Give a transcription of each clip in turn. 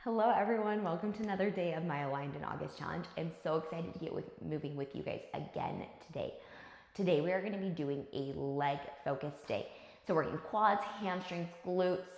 Hello everyone, welcome to another day of my Aligned in August challenge. I'm so excited to get moving with you guys again today. Today we are going to be doing a leg focused day. So working quads, hamstrings, glutes,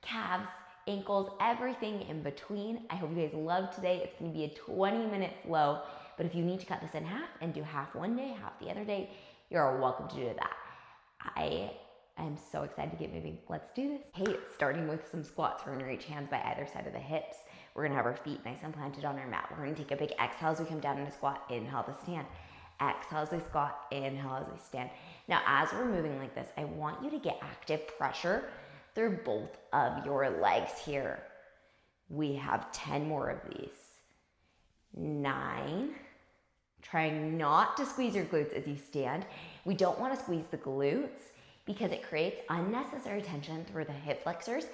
calves, ankles, everything in between. I hope you guys love today. It's going to be a 20-minute flow, but if you need to cut this in half and do half one day, half the other day, you're welcome to do that. I'm so excited to get moving. Let's do this. Hey, starting with some squats. We're gonna reach hands by either side of the hips. We're gonna have our feet nice and planted on our mat. We're gonna take a big exhale as we come down into squat, inhale to stand. Exhale as we squat, inhale as we stand. Now, as we're moving like this, I want you to get active pressure through both of your legs here. We have 10 more of these. 9. Trying not to squeeze your glutes as you stand. We don't wanna squeeze the glutes because it creates unnecessary tension through the hip flexors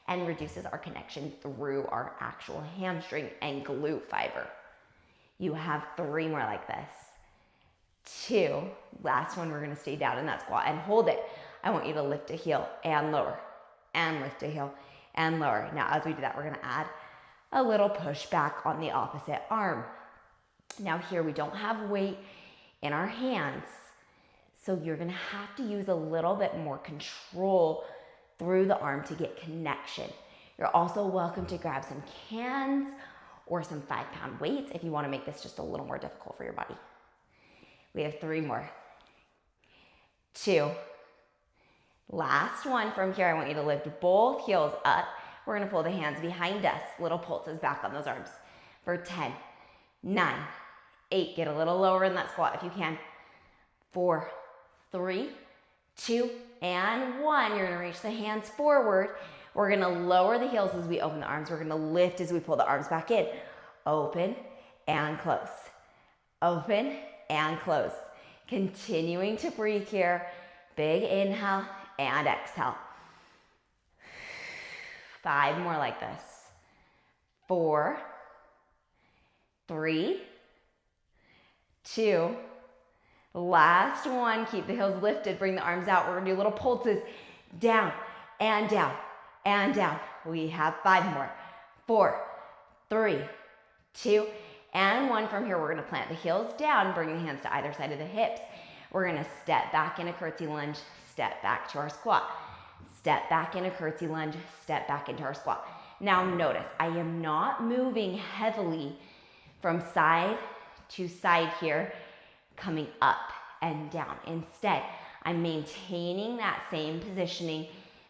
and reduces our connection through our actual hamstring and glute fiber. You have 3 more like this. 2, last one, we're gonna stay down in that squat and hold it. I want you to lift a heel and lower, and lift a heel and lower. Now, as we do that, we're gonna add a little push back on the opposite arm. Now here, we don't have weight in our hands, so you're gonna have to use a little bit more control through the arm to get connection. You're also welcome to grab some cans or some 5-pound weights if you wanna make this just a little more difficult for your body. We have 3 more. 2. Last one from here, I want you to lift both heels up. We're gonna pull the hands behind us, little pulses back on those arms for 10, 9, 8, get a little lower in that squat if you can. 4, 3, 2, and 1. You're gonna reach the hands forward. We're gonna lower the heels as we open the arms. We're gonna lift as we pull the arms back in. Open and close. Open and close. Continuing to breathe here. Big inhale and exhale. 5 more like this. 4, 3, 2, last one. Keep the heels lifted, bring the arms out. We're gonna do little pulses down and down and down. We have 5 more. 4, 3, 2, and 1. From here, we're gonna plant the heels down, bring the hands to either side of the hips. We're gonna step back in a curtsy lunge, step back to our squat. Step back in a curtsy lunge, step back into our squat. Now notice, I am not moving heavily from side to side here, coming up and down. Instead, I'm maintaining that same positioning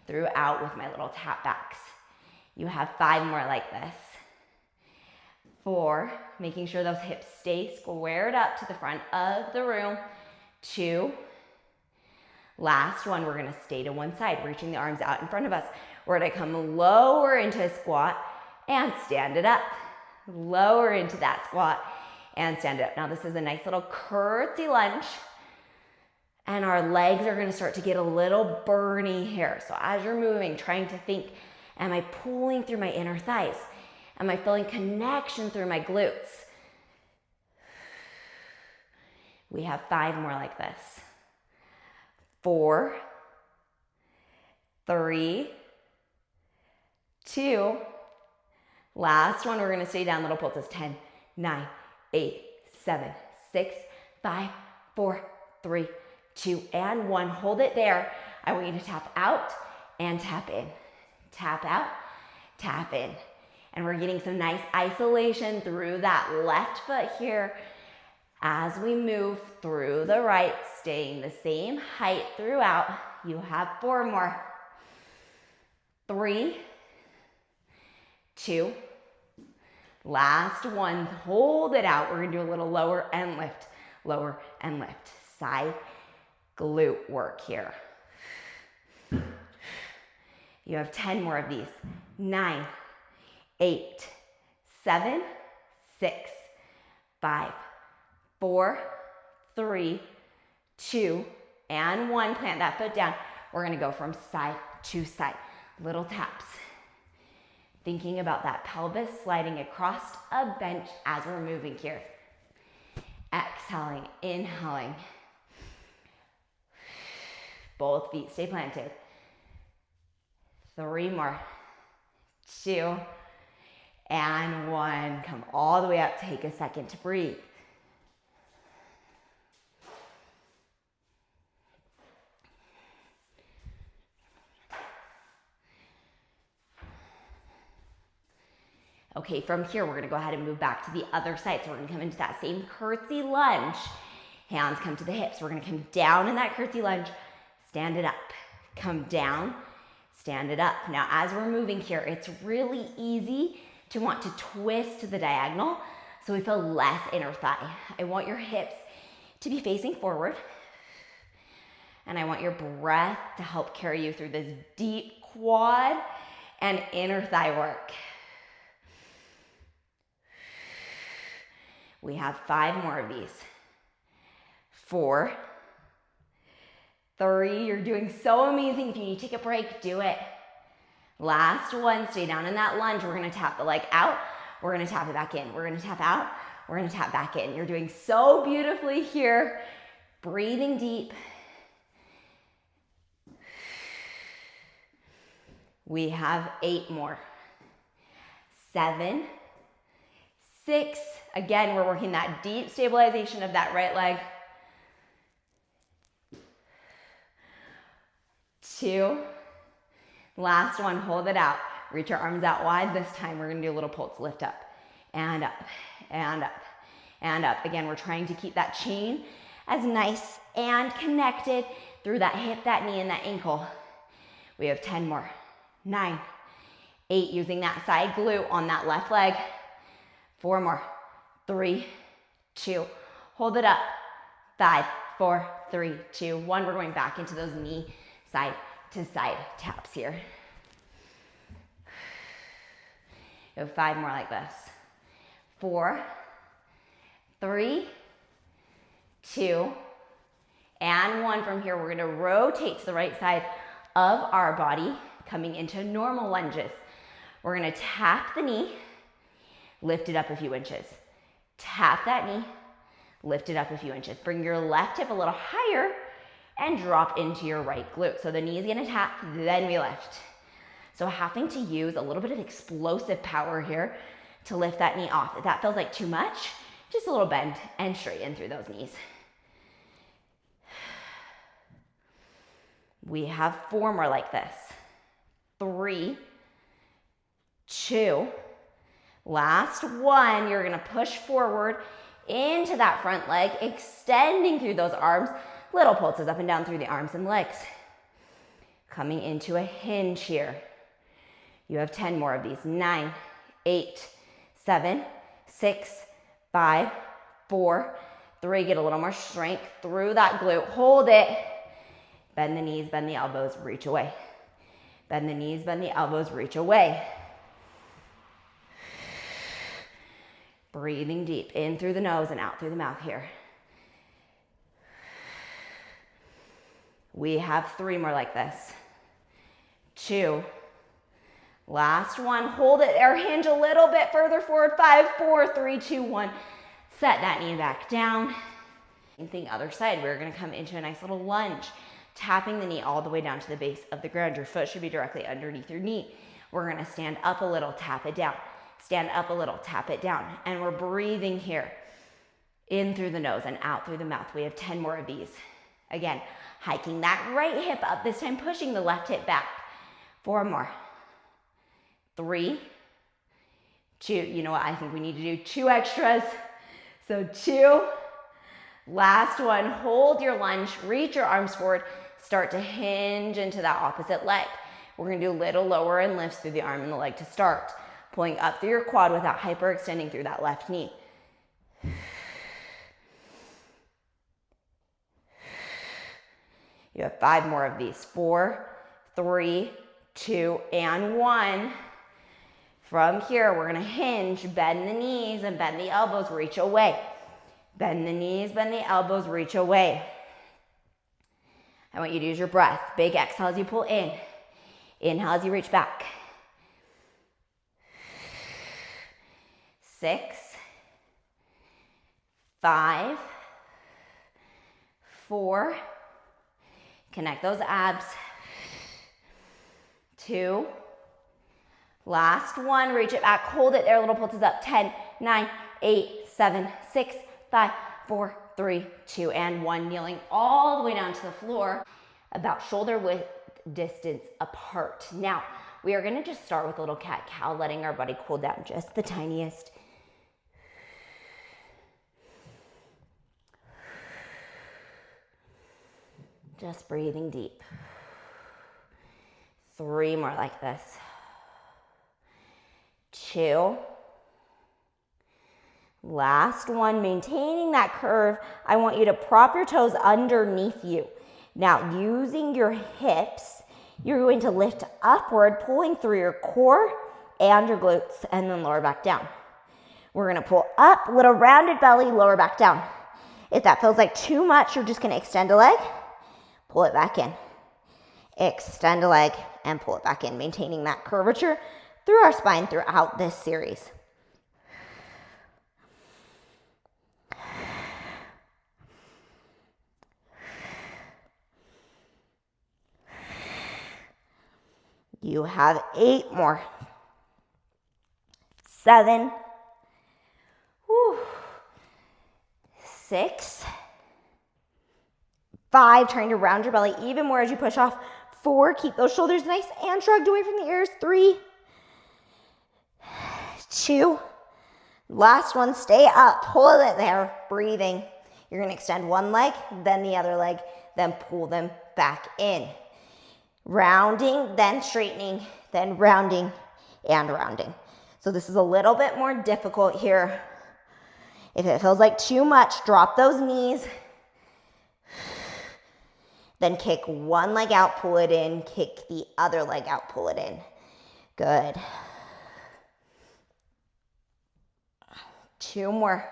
throughout with my little tap backs. You have 5 more like this. 4, making sure those hips stay squared up to the front of the room. 2, last one, we're gonna stay to one side, reaching the arms out in front of us. We're gonna come lower into a squat and stand it up. Lower into that squat and stand it up. Now this is a nice little curtsy lunge, and our legs are gonna start to get a little burny here. So as you're moving, trying to think, am I pulling through my inner thighs? Am I feeling connection through my glutes? We have 5 more like this. 4, 3, 2, last one, we're gonna stay down, little pulses. 10, 9, 8, 7, 6, 5, 4, 3, 2, and 1. Hold it there. I want you to tap out and tap in. Tap out, tap in. And we're getting some nice isolation through that left foot here as we move through the right, staying the same height throughout. You have 4 more. 3, 2, last one. Hold it out. We're gonna do a little lower and lift, lower and lift. Side glute work here. You have 10 more of these. 9, 8, 7, 6, 5, 4, 3, 2, and 1. Plant that foot down. We're gonna go from side to side. Little taps. Thinking about that pelvis sliding across a bench as we're moving here. Exhaling, inhaling. Both feet stay planted. 3 more. 2, and 1. Come all the way up, take a second to breathe. Okay, from here, we're gonna go ahead and move back to the other side. So we're gonna come into that same curtsy lunge. Hands come to the hips. We're gonna come down in that curtsy lunge, stand it up. Come down, stand it up. Now, as we're moving here, it's really easy to want to twist to the diagonal so we feel less inner thigh. I want your hips to be facing forward, and I want your breath to help carry you through this deep quad and inner thigh work. We have 5 more of these. 4, 3, you're doing so amazing. If you need to take a break, do it. Last one, stay down in that lunge. We're gonna tap the leg out. We're gonna tap it back in. We're gonna tap out. We're gonna tap back in. You're doing so beautifully here. Breathing deep. We have 8 more. 7, 6. Again, we're working that deep stabilization of that right leg. 2. Last one, hold it out. Reach your arms out wide. This time we're gonna do a little pulse lift up and up and up and up. Again, we're trying to keep that chain as nice and connected through that hip, that knee, and that ankle. We have 10 more. 9, 8, using that side glute on that left leg. 4 more. 3, 2, hold it up. 5, 4, 3, 2, 1. We're going back into those knee side to side taps here. You have 5 more like this. 4, 3, 2, and 1. From here, we're gonna rotate to the right side of our body, coming into normal lunges. We're gonna tap the knee, lift it up a few inches. Tap that knee, lift it up a few inches. Bring your left hip a little higher and drop into your right glute. So the knee is gonna tap, then we lift. So having to use a little bit of explosive power here to lift that knee off. If that feels like too much, just a little bend and straighten through those knees. We have 4 more like this. 3, 2, last one. You're gonna push forward into that front leg, extending through those arms. Little pulses up and down through the arms and legs. Coming into a hinge here. You have 10 more of these. 9, 8, 7, 6, 5, 4, 3. Get a little more strength through that glute. Hold it. Bend the knees, bend the elbows, reach away. Bend the knees, bend the elbows, reach away. Breathing deep in through the nose and out through the mouth here. We have 3 more like this. 2. Last one. Hold it there. Hinge a little bit further forward. 5, 4, 3, 2, 1. Set that knee back down. Same thing, other side. We're going to come into a nice little lunge, tapping the knee all the way down to the base of the ground. Your foot should be directly underneath your knee. We're going to stand up a little, tap it down. Stand up a little, tap it down. And we're breathing here. In through the nose and out through the mouth. We have 10 more of these. Again, hiking that right hip up, this time pushing the left hip back. 4 more. 3, 2. You know what? I think we need to do 2 extras. So 2. Last one. Hold your lunge. Reach your arms forward. Start to hinge into that opposite leg. We're going to do little lower and lifts through the arm and the leg to start. Pulling up through your quad without hyperextending through that left knee. You have 5 more of these. 4, 3, 2, and 1. From here, we're gonna hinge, bend the knees and bend the elbows, reach away. Bend the knees, bend the elbows, reach away. I want you to use your breath. Big exhale as you pull in. Inhale as you reach back. 6, 5, 4, connect those abs. 2, Last one, reach it back, hold it there, little pulses up. 10, 9, 8, 7, 6, 5, 4, 3, 2, and 1. Kneeling all the way down to the floor, about shoulder width distance apart. Now, we are gonna just start with a little cat-cow, letting our body cool down just the tiniest. Just breathing deep. 3 more like this. 2. Last one, maintaining that curve. I want you to prop your toes underneath you. Now, using your hips, you're going to lift upward, pulling through your core and your glutes, and then lower back down. We're gonna pull up, little rounded belly, lower back down. If that feels like too much, you're just gonna extend a leg, pull it back in. Extend a leg and pull it back in, maintaining that curvature through our spine throughout this series. You have 8 more. 7. 6. 5, trying to round your belly even more as you push off. 4, keep those shoulders nice and shrugged away from the ears. 3, 2, last one, stay up, hold it there, breathing. You're gonna extend one leg, then the other leg, then pull them back in. Rounding, then straightening, then rounding and rounding. So this is a little bit more difficult here. If it feels like too much, drop those knees. Then kick one leg out, pull it in, kick the other leg out, pull it in. Good. 2 more.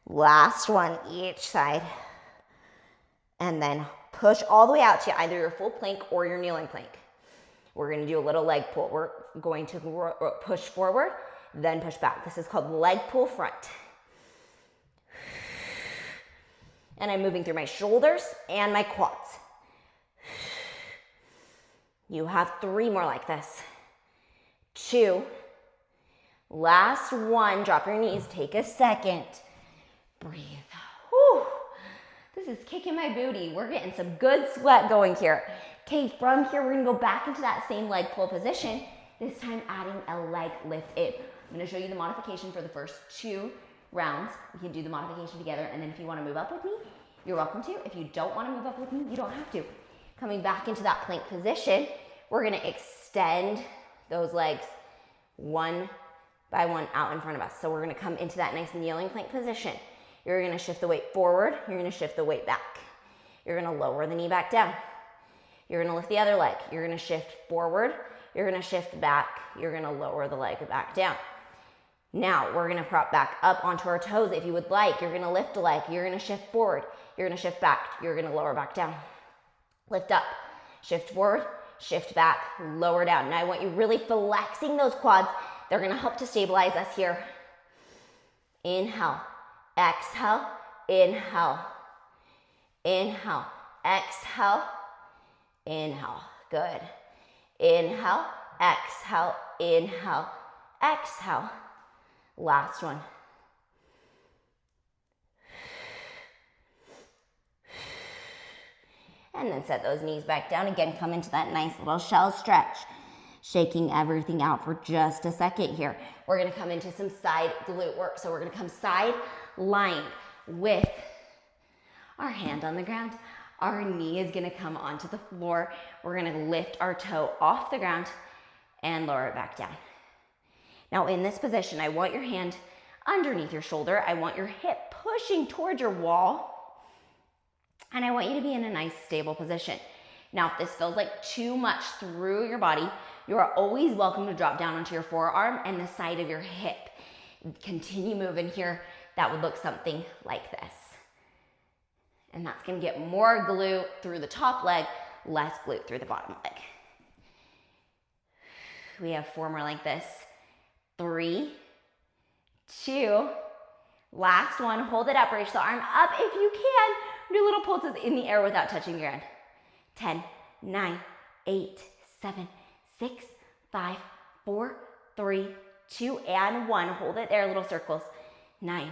Last one, each side. And then push all the way out to either your full plank or your kneeling plank. We're gonna do a little leg pull. We're going to push forward, then push back. This is called leg pull front. And I'm moving through my shoulders and my quads. You have 3 more like this. 2. Last one, drop your knees, take a second. Breathe. Whew. This is kicking my booty. We're getting some good sweat going here. Okay, from here, we're gonna go back into that same leg pull position, this time adding a leg lift in. I'm gonna show you the modification for the first 2 rounds. We can do the modification together, and then if you wanna move up with me, you're welcome to. If you don't wanna move up with me, you don't have to. Coming back into that plank position, we're gonna extend those legs one by one out in front of us. So we're gonna come into that nice kneeling plank position. You're gonna shift the weight forward, you're gonna shift the weight back. You're gonna lower the knee back down. You're gonna lift the other leg. You're gonna shift forward, you're gonna shift back, you're gonna lower the leg back down. Now we're gonna prop back up onto our toes if you would like. You're gonna lift a leg, you're gonna shift forward, you're gonna shift back, you're gonna lower back down. Lift up, shift forward, shift back, lower down. Now I want you really flexing those quads. They're gonna help to stabilize us here. Inhale, exhale, inhale, inhale, exhale, inhale. Good. Inhale, exhale, inhale, exhale. Last one. And then set those knees back down. Again, come into that nice little shell stretch. Shaking everything out for just a second here. We're gonna come into some side glute work. So we're gonna come side lying with our hand on the ground. Our knee is gonna come onto the floor. We're gonna lift our toe off the ground and lower it back down. Now in this position, I want your hand underneath your shoulder. I want your hip pushing towards your wall. And I want you to be in a nice stable position. Now if this feels like too much through your body, you are always welcome to drop down onto your forearm and the side of your hip. Continue moving here. That would look something like this. And that's gonna get more glute through the top leg, less glute through the bottom leg. We have 4 more like this. 3, 2, last one. Hold it up, reach the arm up if you can. Do little pulses in the air without touching your ground. 10, 9, 8, 7, 6, 5, 4, 3, 2, and 1. Hold it there, little circles. 9,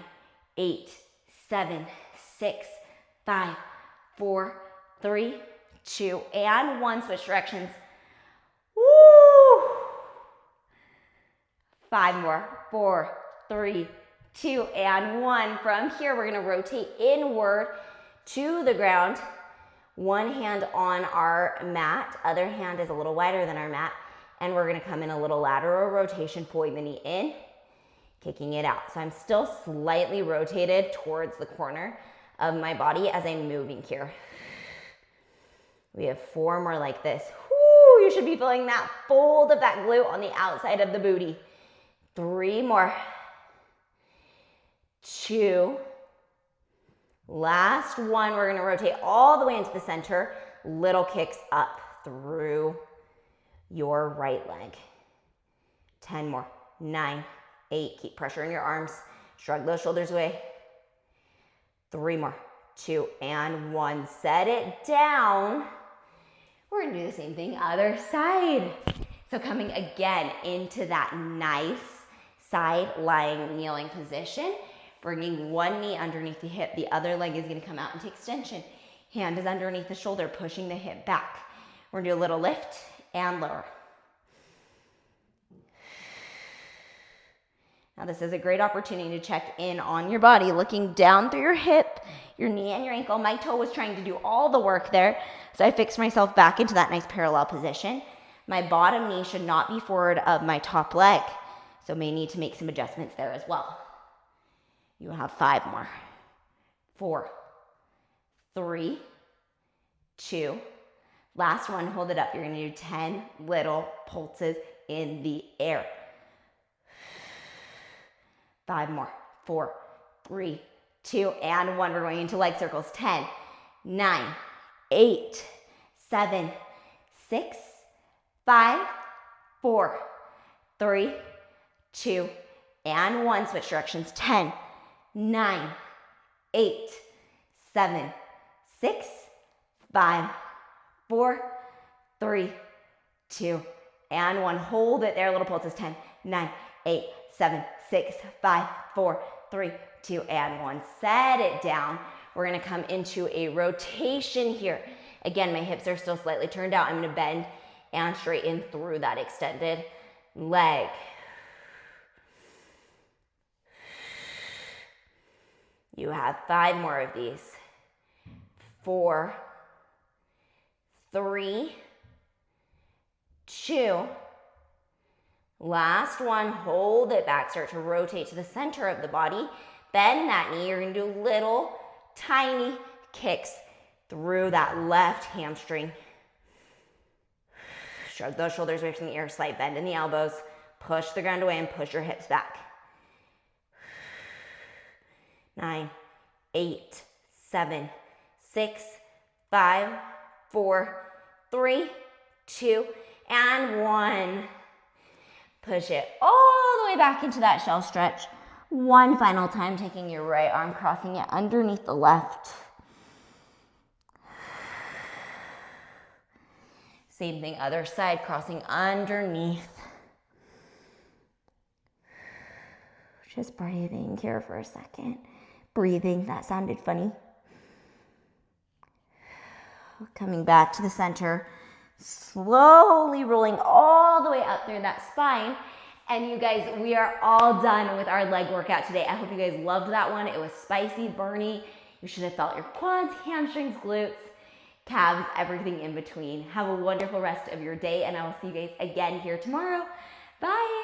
8, 7, 6, 5, 4, 3, 2, and 1. Switch directions. Woo! 5 more. 4, 3, 2, and 1. From here, we're gonna rotate inward to the ground. One hand on our mat, other hand is a little wider than our mat, and we're gonna come in a little lateral rotation, pulling the knee in, kicking it out. So I'm still slightly rotated towards the corner of my body as I'm moving here. We have 4 more like this. Woo, you should be feeling that fold of that glute on the outside of the booty. 3 more. 2. Last one, we're gonna rotate all the way into the center. Little kicks up through your right leg. 10 more. 9, 8, keep pressure in your arms. Shrug those shoulders away. 3 more. 2, and 1. Set it down. We're gonna do the same thing other side. So coming again into that nice side lying kneeling position. Bringing one knee underneath the hip. The other leg is gonna come out into extension. Hand is underneath the shoulder, pushing the hip back. We're gonna do a little lift and lower. Now this is a great opportunity to check in on your body, looking down through your hip, your knee and your ankle. My toe was trying to do all the work there, so I fixed myself back into that nice parallel position. My bottom knee should not be forward of my top leg, so may need to make some adjustments there as well. You have 5 more. 4, 3, 2. Last one, hold it up. You're gonna do 10 little pulses in the air. 5 more. 4, 3, 2, and 1. We're going into leg circles. 10, 9, 8, 7, 6, 5, 4, 3, 2, and 1. Switch directions. 10, 9, 8, 7, 6, 5, 4, 3, 2, and 1. Hold it there, little pulses. 10, 9, 8, 7, 6, 5, 4, 3, 2, and 1. Set it down. We're gonna come into a rotation here. Again, my hips are still slightly turned out. I'm gonna bend and straighten through that extended leg. You have 5 more of these. 4, 3, 2. Last one, hold it back. Start to rotate to the center of the body. Bend that knee. You're gonna do little tiny kicks through that left hamstring. Shrug those shoulders away from the ear. Slight bend in the elbows. Push the ground away and push your hips back. 9, 8, 7, 6, 5, 4, 3, 2, and 1. Push it all the way back into that shell stretch. One final time, taking your right arm, crossing it underneath the left. Same thing, other side, crossing underneath. Just breathing here for a second. Breathing, that sounded funny. Coming back to the center, slowly rolling all the way up through that spine. And you guys, we are all done with our leg workout today. I hope you guys loved that one. It was spicy, burny. You should have felt your quads, hamstrings, glutes, calves, everything in between. Have a wonderful rest of your day, and I will see you guys again here tomorrow. Bye.